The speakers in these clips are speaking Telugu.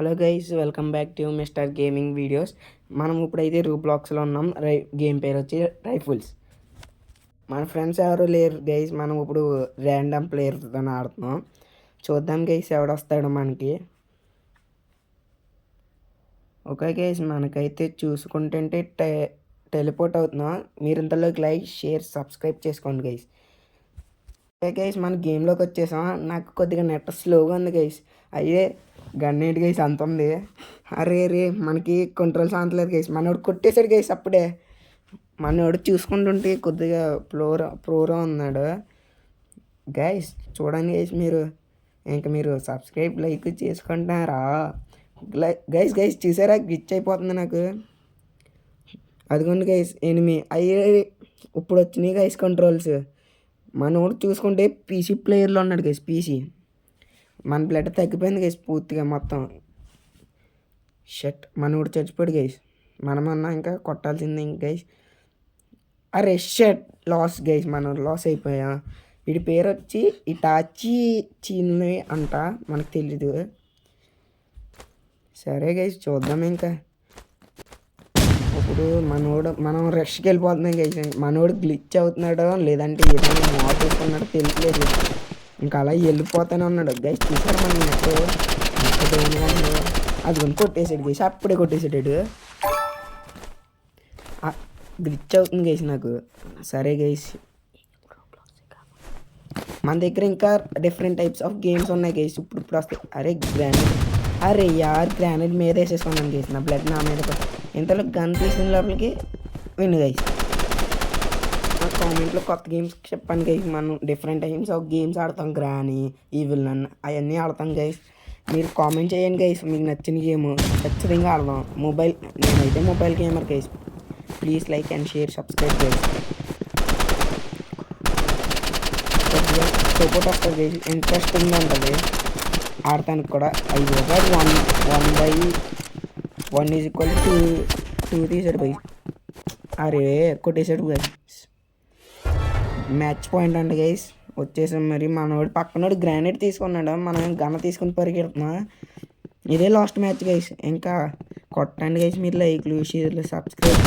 Hello guys, welcome back to mister gaming videos. మనం ఇప్పుడైతే రూబ్లాక్స్లో ఉన్నాం. గేమ్ పేరు వచ్చి రైఫుల్స్. మన ఫ్రెండ్స్ ఎవరు లేరు గైస్. మనం ఇప్పుడు ర్యాండమ్ ప్లేయర్తో ఆడుతున్నాం. చూద్దాం గైస్ ఎవడొస్తాడు మనకి. ఓకే గైస్, మనకైతే చూసుకుంటుంటే టెలిపోర్ట్ అవుతున్నాం. మీరు ఇంతలోకి లైక్, షేర్, సబ్స్క్రైబ్ చేసుకోండి గైస్. ఓకే గైస్, మన గేమ్లోకి వచ్చేసాం. నాకు కొద్దిగా నెట్ స్లోగా ఉంది గైస్. అయ్యే గన్నేటి గైస్ అంత ఉంది. అరే మనకి కంట్రోల్స్ అంతలేదు గైస్. మనోడు కొట్టేశాడు గైస్ అప్పుడే. మనోడు చూసుకుంటుంటే కొద్దిగా ప్రోరా ఉన్నాడు గైస్. చూడండి గైస్, మీరు సబ్స్క్రైబ్ లైక్ చేసుకుంటారా గైస్? చూసారా, గ్లిచ్ అయిపోతుంది నాకు. అదిగోండి గైస్ ఎనిమి. అయ్యే ఇప్పుడు వచ్చినాయి గైస్ కంట్రోల్స్. మనోడు చూసుకుంటే పీసీ ప్లేయర్లో ఉన్నాడు గైస్. పీసీ మన బ్లడ్ తగ్గిపోయింది గైస్ పూర్తిగా మొత్తం. షట్, మనోడు చచ్చిపోయాడు గైస్. మనమన్నా ఇంకా కొట్టాల్సిందే ఇంక గైస్. అరే షట్, లాస్ గైస్. మనం లాస్ అయిపోయా. వీడి పేరు వచ్చి ఇటాచి చీన్లే అంట, మనకు తెలీదు. సరే గైస్, చూద్దాం ఇంకా. ఇప్పుడు మనం రష్కి వెళ్ళిపోతున్నాం గైస్. మనోడు గ్లిచ్ అవుతున్నాడో లేదంటే ఏదైనా మోటర్ వేసుకున్నాడో తెలియలేదు. ఇంకా అలా వెళ్ళిపోతానే ఉన్నాడు గైస్. చూసారు మన నెట్ అది కొని కొట్టేసాడు గైస్. అప్పుడే కొట్టేసాడు. గ్లిచ్ అవుతుంది గైస్ నాకు. సరే గైస్, మన దగ్గర ఇంకా డిఫరెంట్ టైప్స్ ఆఫ్ గేమ్స్ ఉన్నాయి గైస్. ఇప్పుడు వస్తాయి. అరే గ్రానైడ్ మీద వేసేసుకున్నాను గైస్. నా బ్లడ్ నా మీద ఇంతలో గన్ తీసిన లోపలికి విన్ గైస్. నా కామెంట్లో కొత్త గేమ్స్ చెప్పండి గైస్. మనం డిఫరెంట్ టైప్స్ ఆఫ్ గేమ్స్ ఆడతాం. గ్రానీ, ఈవిల్ నన్ను అవన్నీ ఆడతాం గైస్. మీరు కామెంట్ చేయండి గైస్, మీకు నచ్చిన గేమ్ ఖచ్చితంగా ఆడదాం. నేనైతే mobile gamer guys. Please like and share, subscribe guys. కొద్దిగా సపోర్ట్ వస్తుంది గైస్. ఇంట్రెస్టింగ్గా ఉంటుంది ఆడటానికి కూడా. 1:1 తీసాడు బై. అరే కొట్టేసాడు గైస్. మ్యాచ్ పాయింట్ అండి గైస్. వచ్చేసాం. మరి మనోడు పక్కనోడు గ్రానైట్ తీసుకున్నాడు, మనం గన్న తీసుకుని పరిగెడుతున్నా. ఇదే లాస్ట్ మ్యాచ్ గైస్. ఇంకా కొట్టండి గైస్. మీరు లైక్లు, షేర్లు, సబ్స్క్రైబ్.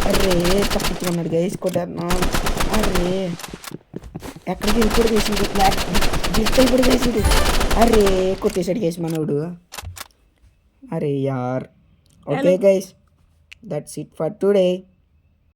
అరే తప్పించుకున్నాడు గైస్. కొట్టేస్తున్నాం. అరే ఎక్కడికి వెళ్ళిపోయి వేసింది, వెళ్ళిపోయి వేసింది. అరే కొట్టేసాడు గైస్ మనోడు. అరే యార్. Okay guys, that's it for today.